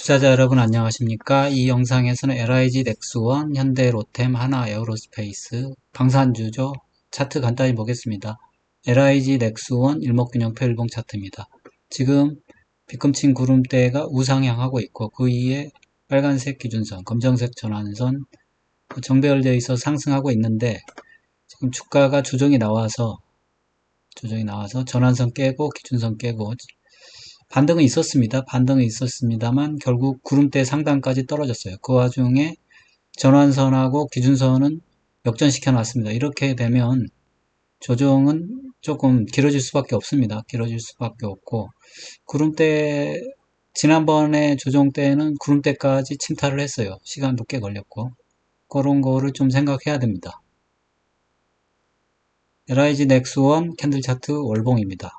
투자자 여러분 안녕하십니까? 이 영상에서는 LIG 넥스원, 현대 로템, 하나 에어로스페이스, 방산주죠. 차트 간단히 보겠습니다. LIG 넥스원 일목균형표 일봉 차트입니다. 지금 빗금친 구름대가 우상향하고 있고 그 위에 빨간색 기준선, 검정색 전환선 정배열되어 있어 상승하고 있는데 지금 주가가 조정이 나와서 전환선 깨고 기준선 깨고 반등은 있었습니다. 반등은 있었습니다만 결국 구름대 상단까지 떨어졌어요. 그 와중에 전환선하고 기준선은 역전시켜 놨습니다. 이렇게 되면 조정은 조금 길어질 수밖에 없습니다. 길어질 수밖에 없고 구름대 지난번에 조정 때는 구름대까지 침탈을 했어요. 시간도 꽤 걸렸고 그런 거를 좀 생각해야 됩니다. LIG 넥스원 캔들 차트 월봉입니다.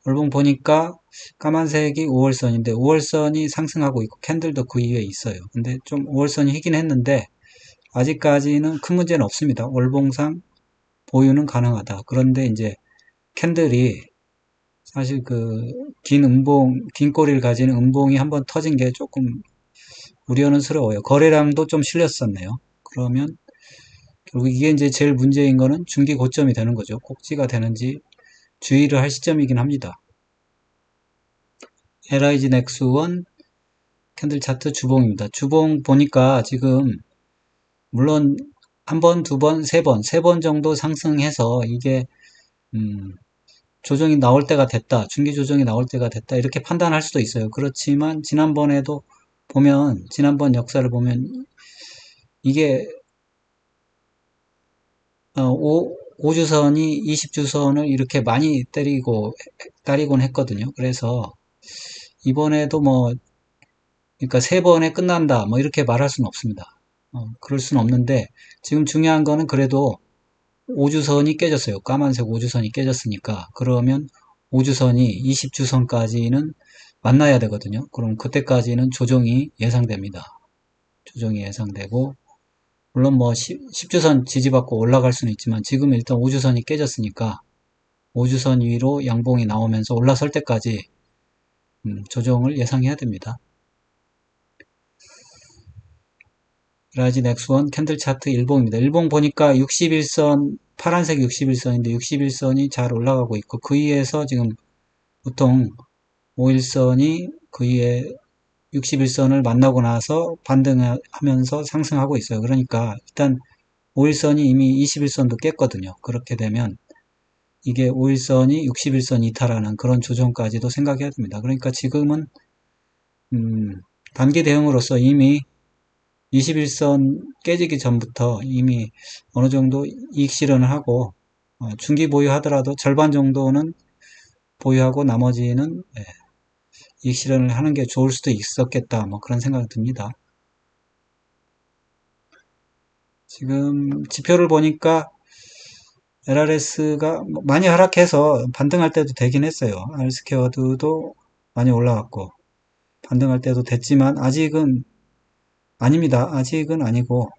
월봉 보니까 까만색이 5월선인데 5월선이 상승하고 있고 캔들도 그 위에 있어요. 근데 좀 5월선이 희긴 했는데 아직까지는 큰 문제는 없습니다. 월봉상 보유는 가능하다. 그런데 이제 캔들이 사실 긴 꼬리를 가진 음봉이 한번 터진 게 조금 우려는스러워요. 거래량도 좀 실렸었네요. 그러면 결국 이게 이제 제일 문제인 거는 중기 고점이 되는 거죠. 꼭지가 되는지 주의를 할 시점이긴 합니다. LIG 넥스원 캔들 차트 주봉입니다. 주봉 보니까 지금 물론 한 번, 두 번, 세 번 정도 상승해서 이게 조정이 나올 때가 됐다. 중기 조정이 나올 때가 됐다. 이렇게 판단할 수도 있어요. 그렇지만 지난번에도 보면 지난번 역사를 보면 이게 5주선이 20주선을 이렇게 많이 따리곤 했거든요. 그래서 이번에도 그러니까 세 번에 끝난다. 이렇게 말할 수는 없습니다. 그럴 수는 없는데 지금 중요한 거는 그래도 5주선이 깨졌어요. 까만색 5주선이 깨졌으니까 그러면 5주선이 20주선까지는 만나야 되거든요. 그럼 그때까지는 조정이 예상됩니다. 조정이 예상되고 물론 10주선 지지받고 올라갈 수는 있지만 지금 일단 5주선이 깨졌으니까 5주선 위로 양봉이 나오면서 올라설 때까지 조정을 예상해야 됩니다. LIG 넥스원 캔들 차트 일봉입니다. 일봉 보니까 61선, 파란색 61선인데 61선이 잘 올라가고 있고 그 위에서 지금 보통 5일선이 그 위에 61선을 만나고 나서 반등하면서 상승하고 있어요. 그러니까 일단 5일선이 이미 21선도 깼거든요. 그렇게 되면 이게 5일선이 61선 이탈하는 그런 조정까지도 생각해야 됩니다. 그러니까 지금은 단기 대응으로서 이미 21선 깨지기 전부터 이미 어느 정도 이익 실현을 하고 중기 보유하더라도 절반 정도는 보유하고 나머지는 이익 실현을 하는 게 좋을 수도 있었겠다. 그런 생각이 듭니다. 지금 지표를 보니까 LRS가 많이 하락해서 반등할 때도 되긴 했어요. R스퀘어드도 많이 올라갔고 반등할 때도 됐지만 아직은 아닙니다. 아직은 아니고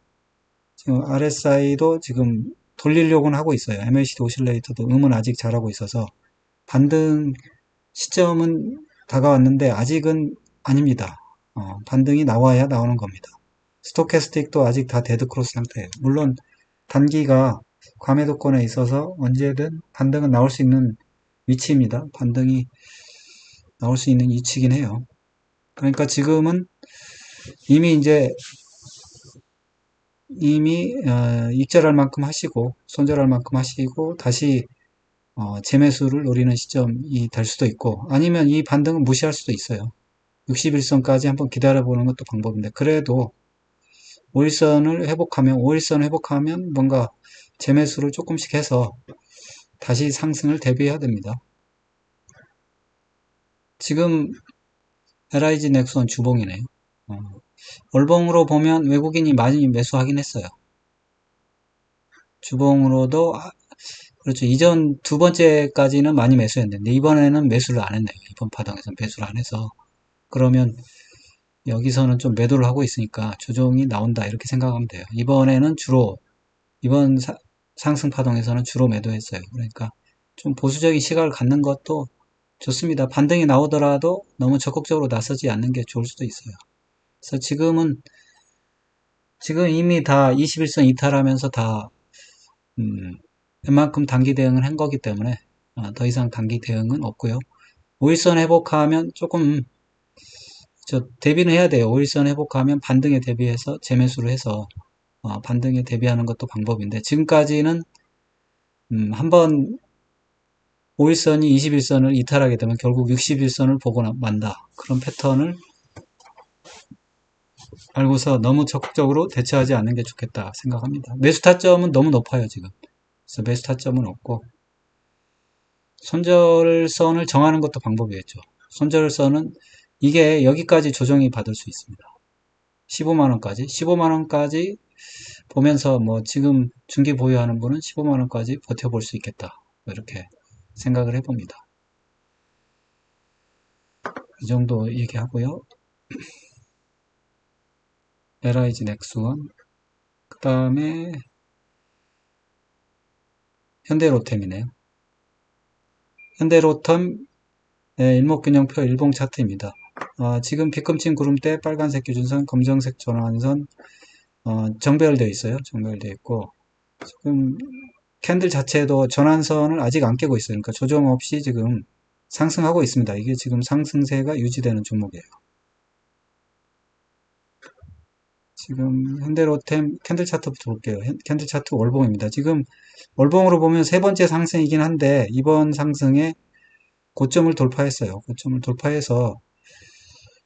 지금 RSI도 지금 돌리려고는 하고 있어요. MACD 오실레이터도 음은 아직 잘하고 있어서 반등 시점은 다가왔는데 아직은 아닙니다. 반등이 나와야 나오는 겁니다. 스토캐스틱도 아직 다 데드크로스 상태예요. 물론 단기가 과매도권에 있어서 언제든 반등은 나올 수 있는 위치입니다. 반등이 나올 수 있는 위치긴 해요. 그러니까 지금은 이미 익절할 만큼 하시고 손절할 만큼 하시고 다시 재매수를 노리는 시점이 될 수도 있고 아니면 이 반등은 무시할 수도 있어요. 61선까지 한번 기다려보는 것도 방법인데 그래도 5일선을 회복하면 뭔가 재매수를 조금씩 해서 다시 상승을 대비해야 됩니다. 지금 LIG 넥스원 주봉이네요. 월봉으로 보면 외국인이 많이 매수하긴 했어요. 주봉으로도 그렇죠. 이전 두 번째까지는 많이 매수했는데 이번에는 매수를 안 했네요. 이번 파동에서 매수를 안 해서 그러면 여기서는 좀 매도를 하고 있으니까 조정이 나온다 이렇게 생각하면 돼요. 이번 상승 파동에서는 주로 매도했어요. 그러니까 좀 보수적인 시각을 갖는 것도 좋습니다. 반등이 나오더라도 너무 적극적으로 나서지 않는 게 좋을 수도 있어요. 그래서 지금 이미 다 21선 이탈하면서 다 음, 웬만큼 단기 대응을 한 거기 때문에 더 이상 단기 대응은 없고요. 5일선 회복하면 조금 대비는 해야 돼요. 5일선 회복하면 반등에 대비해서 재매수를 해서 반등에 대비하는 것도 방법인데 지금까지는 한번 5일선이 21선을 이탈하게 되면 결국 61선을 보고 만다. 그런 패턴을 알고서 너무 적극적으로 대처하지 않는 게 좋겠다 생각합니다. 매수 타점은 너무 높아요, 지금. 그래서 매수 타점은 없고 손절선을 정하는 것도 방법이겠죠. 손절선은 이게 여기까지 조정이 받을 수 있습니다. 15만원까지. 15만원까지 보면서 뭐 지금 중기 보유하는 분은 15만원까지 버텨볼 수 있겠다. 이렇게 생각을 해봅니다. 이 정도 얘기하고요. LIG 넥스원, 그 다음에 현대로템이네요. 현대로템 일목균형표 일봉 차트입니다. 지금 빗금친 구름대 빨간색 기준선, 검정색 전환선 정배열되어 있어요. 정배열되어 있고 지금 캔들 자체도 전환선을 아직 안 깨고 있어요. 그러니까 조정 없이 지금 상승하고 있습니다. 이게 지금 상승세가 유지되는 종목이에요. 지금 현대로템 캔들 차트부터 볼게요. 캔들 차트 월봉입니다. 지금 월봉으로 보면 세 번째 상승이긴 한데 이번 상승에 고점을 돌파했어요. 고점을 돌파해서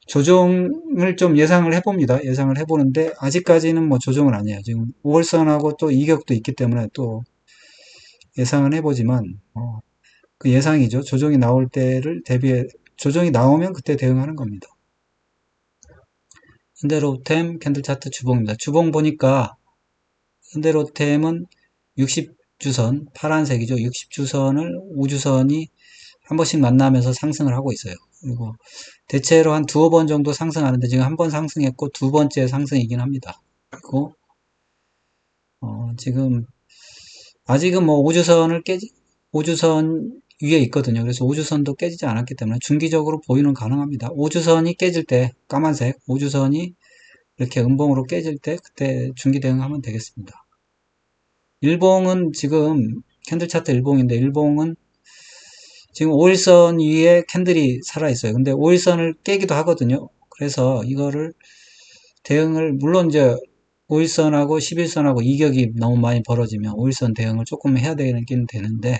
조정을 좀 예상을 해봅니다. 예상을 해보는데 아직까지는 뭐 조정은 아니에요. 지금 5월선하고 또 이격도 있기 때문에 또 예상은 해보지만 그 예상이죠. 조정이 나올 때를 대비해 조정이 나오면 그때 대응하는 겁니다. 현대로템 캔들 차트 주봉입니다. 주봉 보니까 현대로템은 60주선 파란색이죠. 60주선을 5주선이 한 번씩 만나면서 상승을 하고 있어요. 그리고 대체로 한 두어 번 정도 상승하는데 지금 한 번 상승했고 두 번째 상승이긴 합니다. 그리고 지금 아직은 뭐 5주선 위에 있거든요. 그래서 5주선도 깨지지 않았기 때문에 중기적으로 보유는 가능합니다. 5주선이 깨질 때 까만색 5주선이 이렇게 음봉으로 깨질 때 그때 중기 대응하면 되겠습니다. 일봉은 지금 캔들 차트 일봉인데 일봉은 지금 5일선 위에 캔들이 살아있어요. 근데 5일선을 깨기도 하거든요. 그래서 이거를 대응을, 물론 이제 5일선하고 11선하고 이격이 너무 많이 벌어지면 5일선 대응을 조금 해야 되긴 되는데,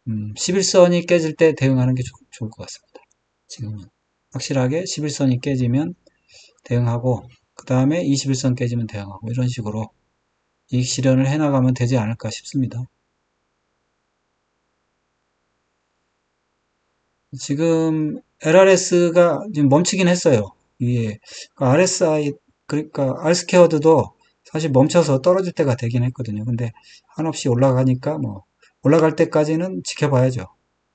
11선이 깨질 때 대응하는 게 좋을 것 같습니다. 지금은. 확실하게 11선이 깨지면 대응하고, 그 다음에 21선 깨지면 대응하고, 이런 식으로 이익 실현을 해나가면 되지 않을까 싶습니다. 지금 LRS가 지금 멈추긴 했어요. 위에 RSI 그러니까 R스퀘어드도 사실 멈춰서 떨어질 때가 되긴 했거든요. 근데 한없이 올라가니까 뭐 올라갈 때까지는 지켜봐야죠.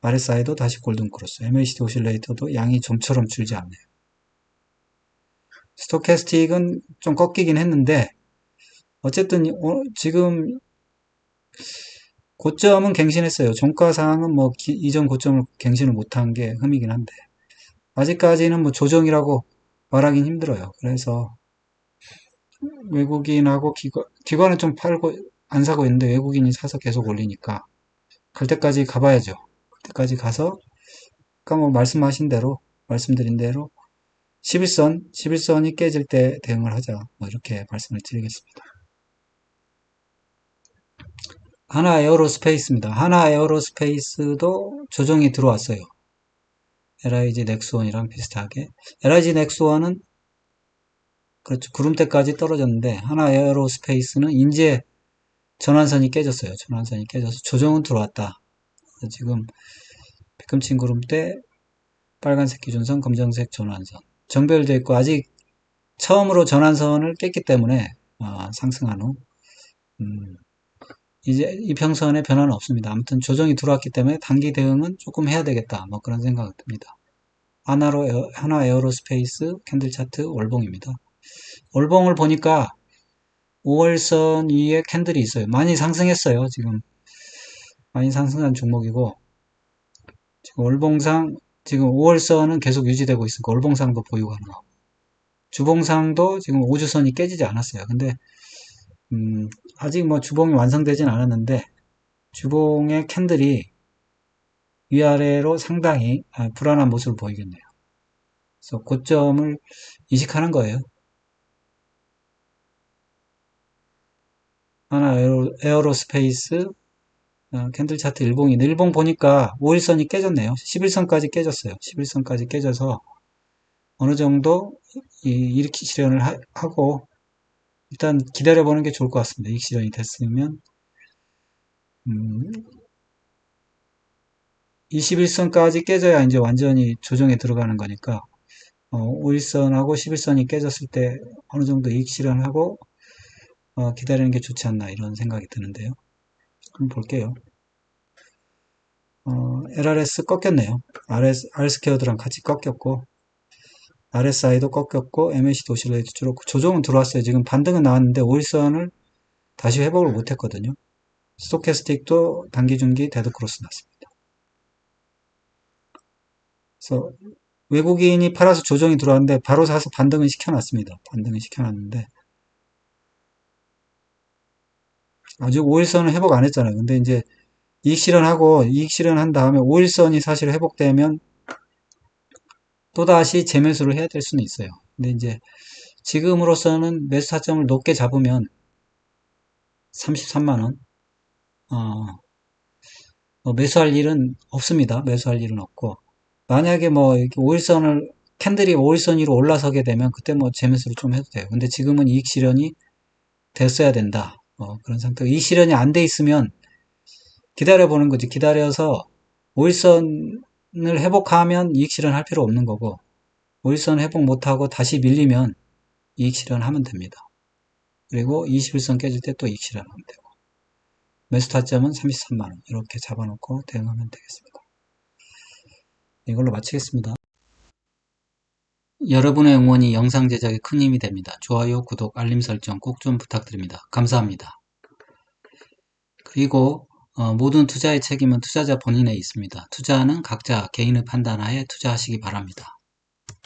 RSI도 다시 골든 크로스, MACD 오실레이터도 양이 좀처럼 줄지 않네요. 스토캐스틱은 좀 꺾이긴 했는데 어쨌든 지금 고점은 갱신했어요. 종가상은 뭐 이전 고점을 갱신을 못한 게 흠이긴 한데 아직까지는 뭐 조정이라고 말하긴 힘들어요. 그래서 외국인하고 기관은 좀 팔고 안 사고 있는데 외국인이 사서 계속 올리니까 갈 때까지 가봐야죠. 그때까지 가서 아까 뭐 말씀드린 대로 11선이 깨질 때 대응을 하자. 뭐 이렇게 말씀을 드리겠습니다. 하나 에어로스페이스입니다. 하나 에어로스페이스도 조정이 들어왔어요. LIG 넥스원이랑 비슷하게. LIG 넥스원은 그렇죠. 구름대까지 떨어졌는데 하나 에어로스페이스는 이제 전환선이 깨졌어요. 전환선이 깨져서 조정은 들어왔다. 지금 빗금친 구름대 빨간색 기준선, 검정색 전환선 정별되어 있고 아직 처음으로 전환선을 깼기 때문에 상승한 후 이제 이평선에 변화는 없습니다. 아무튼 조정이 들어왔기 때문에 단기 대응은 조금 해야 되겠다. 뭐 그런 생각이 듭니다. 하나 에어로스페이스 캔들 차트 월봉입니다. 월봉을 보니까 5월선 위에 캔들이 있어요. 많이 상승했어요. 지금 많이 상승한 종목이고 지금 월봉상 지금 5월선은 계속 유지되고 있으니까 월봉상도 보유 가능하고 주봉상도 지금 5주선이 깨지지 않았어요. 근데 아직 뭐 주봉이 완성되진 않았는데 주봉의 캔들이 위아래로 상당히 불안한 모습을 보이겠네요. 그래서 고점을 이식하는 거예요. 하나 에어로스페이스 캔들 차트 일봉인데 일봉 보니까 5일선이 깨졌네요. 11선까지 깨졌어요. 11선까지 깨져서 어느 정도 일으키 실현을 하고 일단 기다려보는 게 좋을 것 같습니다. 이익 실현이 됐으면 21선까지 깨져야 이제 완전히 조정에 들어가는 거니까 5일선하고 11선이 깨졌을 때 어느 정도 이익 실현하고 기다리는 게 좋지 않나 이런 생각이 드는데요. 한번 볼게요. LRS 꺾였네요. R스퀘어드랑 같이 꺾였고 RSI도 꺾였고 MACD 오실레이트 줄었고 조정은 들어왔어요. 지금 반등은 나왔는데 5일선을 다시 회복을 못했거든요. 스토캐스틱도 단기 중기 데드크로스 났습니다. 그래서 외국인이 팔아서 조정이 들어왔는데 바로 사서 반등은 시켜놨습니다. 반등은 시켜놨는데 아직 5일선은 회복 안 했잖아요. 근데 이제 이익 실현하고 이익 실현한 다음에 5일선이 사실 회복되면 또다시 재매수를 해야 될 수는 있어요. 근데 이제 지금으로서는 매수 타점을 높게 잡으면 33만원 매수할 일은 없습니다. 매수할 일은 없고 만약에 뭐 이렇게 5일선을 캔들이 5일선 위로 올라서게 되면 그때 뭐 재매수를 좀 해도 돼요. 근데 지금은 이익 실현이 됐어야 된다. 그런 상태. 이익 실현이 안 돼 있으면 기다려보는 거지. 기다려서 5일선을 회복하면 이익 실현할 필요 없는 거고 5일선 회복 못하고 다시 밀리면 이익 실현하면 됩니다. 그리고 21선 깨질 때 또 이익 실현하면 되고 매수 타점은 33만원 이렇게 잡아놓고 대응하면 되겠습니다. 이걸로 마치겠습니다. 여러분의 응원이 영상 제작에 큰 힘이 됩니다. 좋아요, 구독, 알림 설정 꼭 좀 부탁드립니다. 감사합니다. 그리고 모든 투자의 책임은 투자자 본인에 있습니다. 투자는 각자 개인의 판단하에 투자하시기 바랍니다.